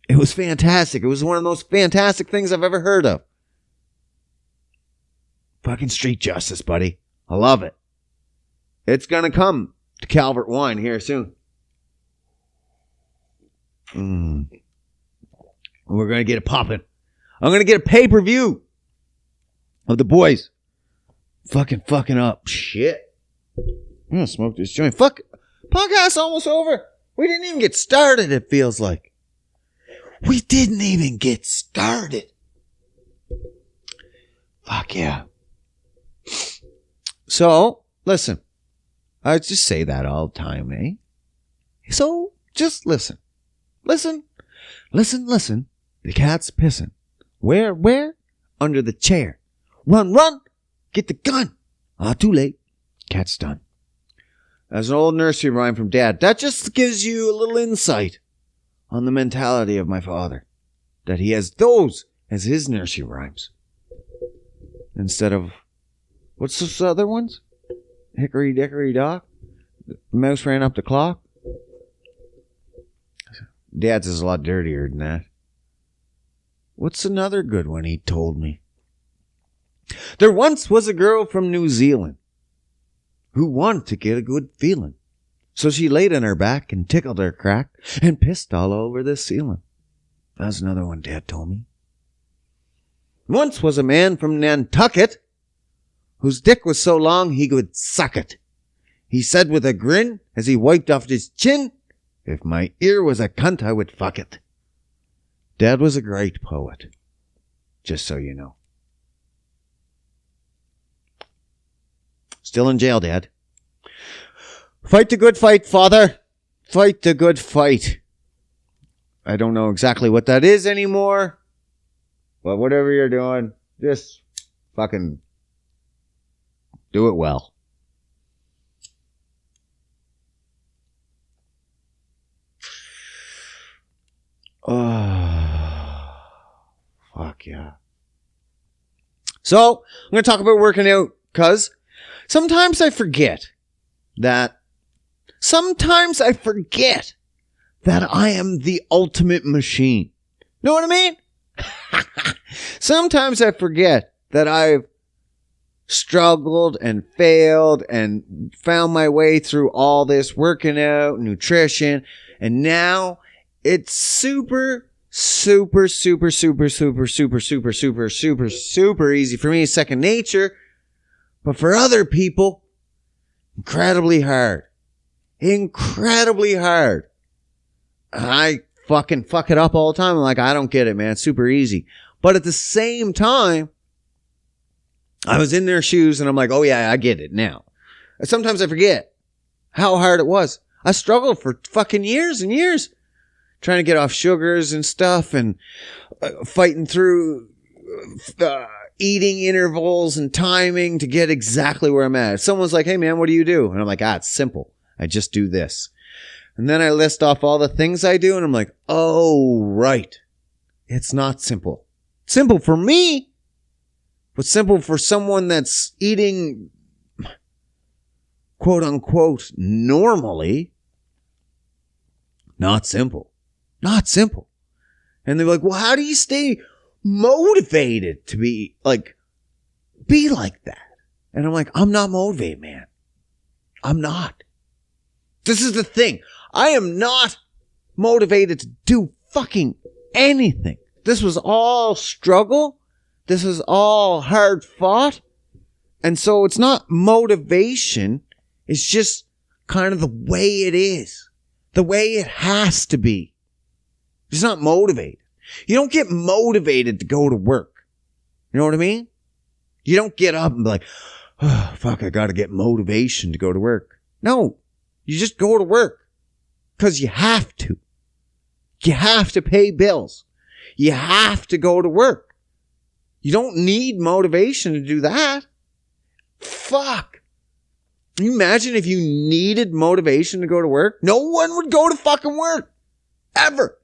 It was fantastic. It was one of the most fantastic things I've ever heard of. Fucking street justice, buddy. I love it. It's gonna come to Calvert Wine here soon. We're gonna get it popping. I'm gonna get a pay-per-view of the boys fucking up. Shit. I'm gonna smoke this joint. Fuck. Podcast's almost over. We didn't even get started, it feels like. We didn't even get started. Fuck yeah. So, listen. I just say that all the time, eh? So, just listen. Listen. The cat's pissing. Where? Under the chair. Run. Get the gun. Too late. Cat's done. That's an old nursery rhyme from Dad. That just gives you a little insight on the mentality of my father. That he has those as his nursery rhymes. Instead of, what's those other ones? Hickory dickory dock. The mouse ran up the clock. Dad's is a lot dirtier than that. What's another good one he told me? There once was a girl from New Zealand who wanted to get a good feeling. So she laid on her back and tickled her crack and pissed all over the ceiling. That's another one Dad told me. Once was a man from Nantucket whose dick was so long he could suck it. He said with a grin as he wiped off his chin, "If my ear was a cunt, I would fuck it." Dad was a great poet. Just so you know. Still in jail, Dad. Fight the good fight, Father. Fight the good fight. I don't know exactly what that is anymore. But whatever you're doing, just fucking do it well. Oh, fuck yeah. So, I'm going to talk about working out, because sometimes I forget that I am the ultimate machine. Know what I mean? Sometimes I forget that I've struggled and failed and found my way through all this working out, nutrition, and now it's super easy for me. It's second nature. But for other people, incredibly hard. Incredibly hard. I fucking fuck it up all the time. I'm like, I don't get it, man. It's super easy. But at the same time, I was in their shoes and I'm like, oh yeah, I get it now. And sometimes I forget how hard it was. I struggled for fucking years and years trying to get off sugars and stuff and fighting through eating intervals and timing to get exactly where I'm at. Someone's like, hey man, what do you do? And I'm like, it's simple. I just do this. And then I list off all the things I do and I'm like, oh, right. It's not simple. Simple for me, but simple for someone that's eating, quote unquote, normally. Not simple. Not simple. And they're like, well, how do you stay motivated to be like that? And I'm like, I'm not motivated, man. I'm not. This is the thing. I am not motivated to do fucking anything. This was all struggle. This was all hard fought. And so it's not motivation. It's just kind of the way it is. The way it has to be. It's not motivated. You don't get motivated to go to work. You know what I mean? You don't get up and be like, oh, fuck, I got to get motivation to go to work. No, you just go to work because you have to. You have to pay bills. You have to go to work. You don't need motivation to do that. Fuck. Can you imagine if you needed motivation to go to work? No one would go to fucking work. Ever.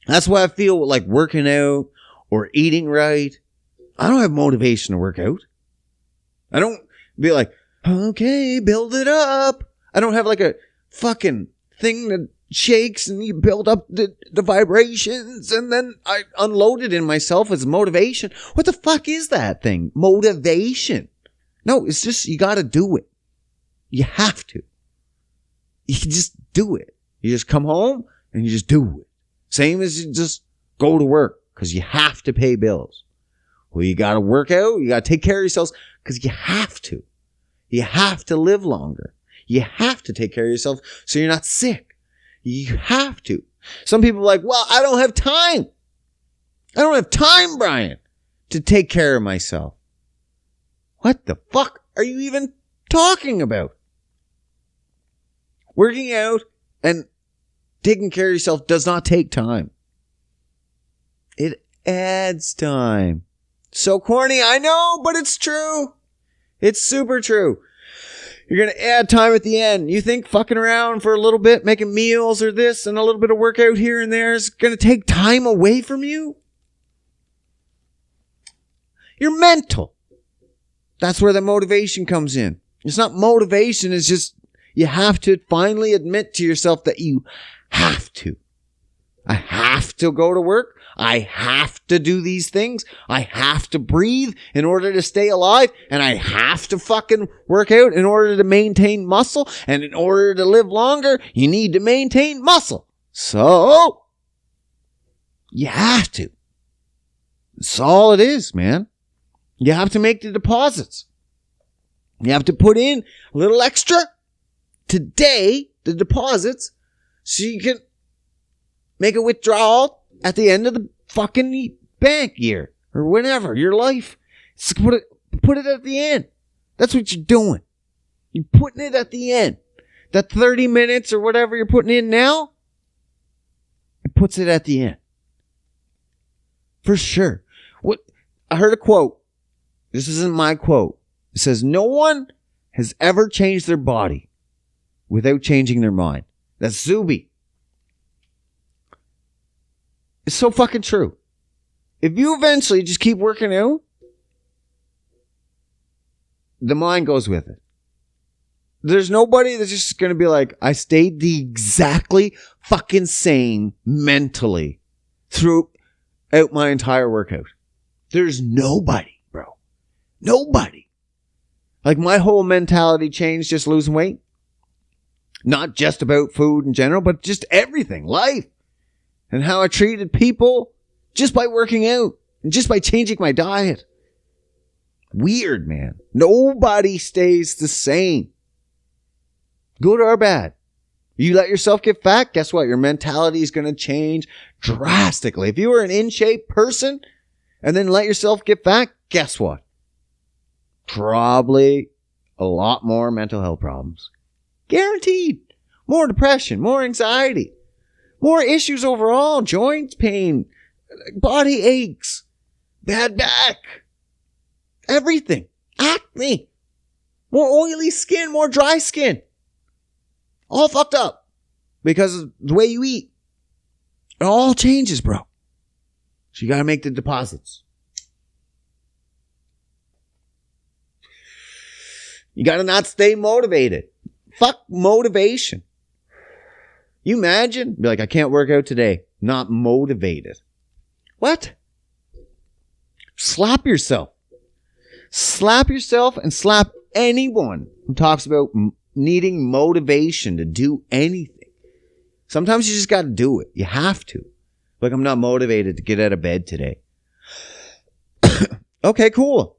That's why I feel like working out or eating right. I don't have motivation to work out. I don't be like, okay, build it up. I don't have like a fucking thing that shakes and you build up the vibrations and then I unload it in myself as motivation. What the fuck is that thing? Motivation. No, it's just, you gotta do it. You have to. You can just do it. You just come home and you just do it. Same as you just go to work because you have to pay bills. Well, you gotta work out. You gotta take care of yourselves because you have to. You have to live longer. You have to take care of yourself so you're not sick. You have to. Some people are like, well, I don't have time. I don't have time, Brian, to take care of myself. What the fuck are you even talking about? Working out and taking care of yourself does not take time. It adds time. So corny, I know, but it's true. It's super true. You're going to add time at the end. You think fucking around for a little bit, making meals or this and a little bit of workout here and there is going to take time away from you? You're mental. That's where the motivation comes in. It's not motivation. It's just you have to finally admit to yourself that you have to. I have to go to work. I have to do these things. I have to breathe in order to stay alive. And I have to fucking work out in order to maintain muscle. And in order to live longer, you need to maintain muscle. So, you have to. That's all it is, man. You have to make the deposits. You have to put in a little extra today, the deposits, so you can make a withdrawal at the end of the fucking bank year or whenever, your life. Put it at the end. That's what you're doing. You're putting it at the end. That 30 minutes or whatever you're putting in now, it puts it at the end. For sure. I heard a quote. This isn't my quote. It says, no one has ever changed their body without changing their mind. That's Zuby. It's so fucking true. If you eventually just keep working out, the mind goes with it. There's nobody that's just going to be like, I stayed the exactly fucking same mentally throughout my entire workout. There's nobody, bro. Nobody. Like my whole mentality changed just losing weight. Not just about food in general, but just everything. Life. And how I treated people just by working out. And just by changing my diet. Weird, man. Nobody stays the same. Good or bad. You let yourself get fat, guess what? Your mentality is going to change drastically. If you were an in-shape person and then let yourself get fat, guess what? Probably a lot more mental health problems. Guaranteed. More depression, more anxiety, more issues overall, joint pain, body aches, bad back, everything. Acne, more oily skin, more dry skin. All fucked up because of the way you eat. It all changes, bro. So you got to make the deposits. You got to not stay motivated. Fuck motivation. You imagine? Be like, I can't work out today. Not motivated. What? Slap yourself. Slap yourself and slap anyone who talks about needing motivation to do anything. Sometimes you just got to do it. You have to. Like, I'm not motivated to get out of bed today. Okay, cool.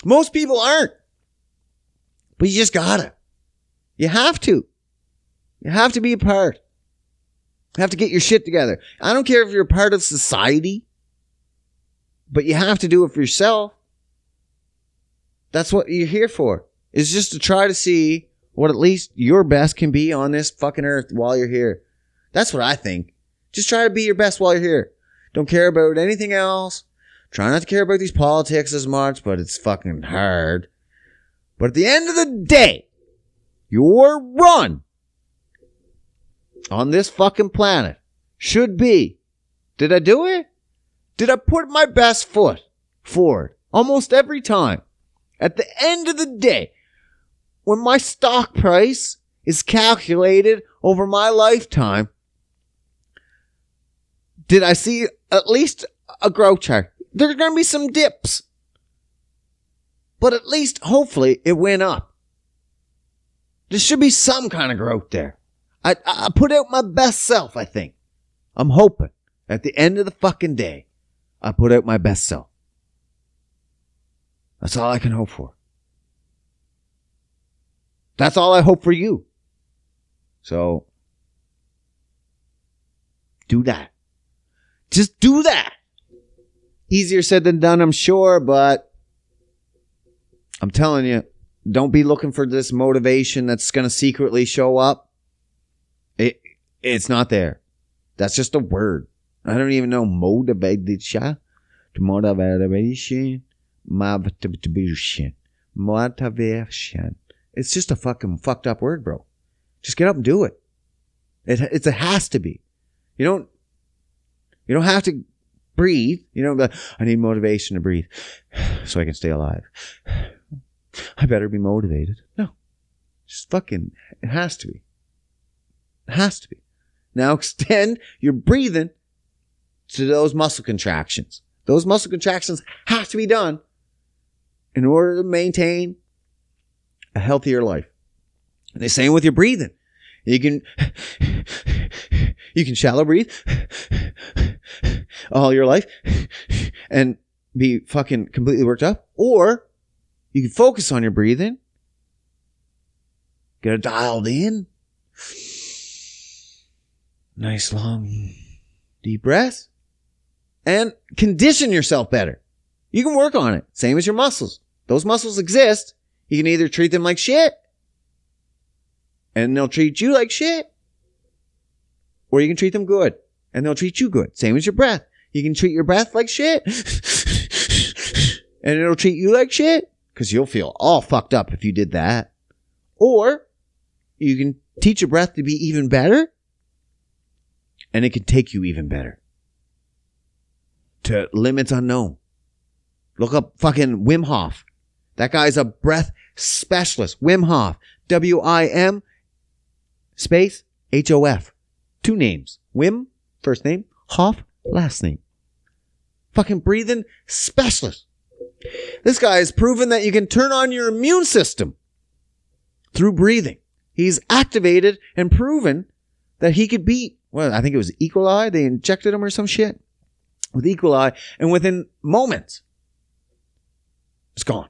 Most people aren't. But you just gotta. You have to. You have to be a part. You have to get your shit together. I don't care if you're a part of society, but you have to do it for yourself. That's what you're here for. Is just to try to see what at least your best can be on this fucking earth while you're here. That's what I think. Just try to be your best while you're here. Don't care about anything else. Try not to care about these politics as much, but it's fucking hard. But at the end of the day, your run on this fucking planet should be, did I do it? Did I put my best foot forward almost every time? At the end of the day, when my stock price is calculated over my lifetime, did I see at least a growth chart? There's going to be some dips. But at least, hopefully, it went up. There should be some kind of growth there. I put out my best self, I think. I'm hoping at the end of the fucking day, I put out my best self. That's all I can hope for. That's all I hope for you. So, do that. Just do that. Easier said than done, I'm sure, but I'm telling you, don't be looking for this motivation that's going to secretly show up. It's not there. That's just a word. I don't even know motivation. Motivation. It's just a fucking fucked up word, bro. Just get up and do it. It has to be. You don't have to breathe. I need motivation to breathe so I can stay alive. I better be motivated. No. Just fucking, it has to be. It has to be. Now extend your breathing to those muscle contractions. Those muscle contractions have to be done in order to maintain a healthier life. And the same with your breathing. You can shallow breathe all your life and be fucking completely worked up. Or you can focus on your breathing. Get it dialed in. Nice long deep breath. And condition yourself better. You can work on it. Same as your muscles. Those muscles exist. You can either treat them like shit, and they'll treat you like shit, or you can treat them good, and they'll treat you good. Same as your breath. You can treat your breath like shit, and it'll treat you like shit, because you'll feel all fucked up if you did that. Or you can teach your breath to be even better, and it can take you even better to limits unknown. Look up fucking Wim Hof. That guy's a breath specialist. Wim Hof. W-I-M space H-O-F. 2 names. Wim, first name. Hof, last name. Fucking breathing specialist. This guy has proven that you can turn on your immune system through breathing. He's activated and proven that he could beat, well, I think it was E. coli. They injected him or some shit with E. coli. And within moments, it's gone.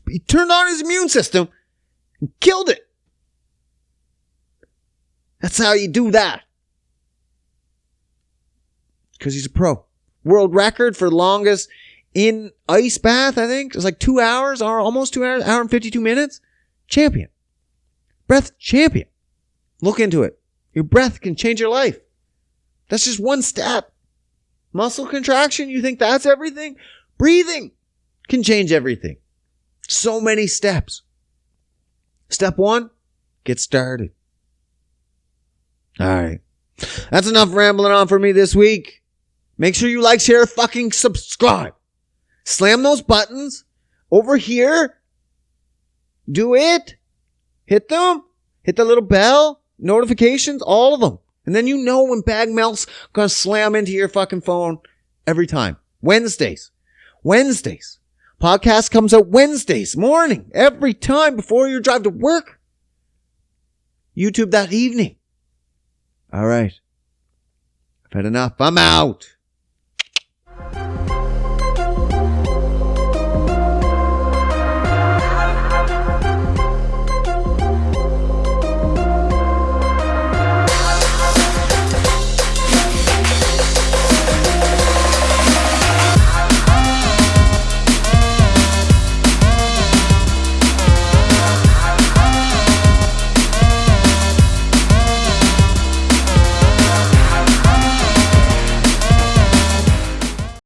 He turned on his immune system and killed it. That's how you do that. Because he's a pro. World record for longest in ice bath, I think. It was like 2 hours, or almost 2 hours, hour and 52 minutes. Champion. Breath champion. Look into it. Your breath can change your life. That's just one step. Muscle contraction, you think that's everything? Breathing can change everything. So many steps. Step 1, get started. All right. That's enough rambling on for me this week. Make sure you like, share, fucking subscribe. Slam those buttons over here. Do it. Hit them. Hit the little bell. Notifications. All of them. And then you know when Bag Melt's gonna slam into your fucking phone every time. Wednesdays. Podcast comes out Wednesdays morning, every time before you drive to work. YouTube that evening. All right. I've had enough. I'm out.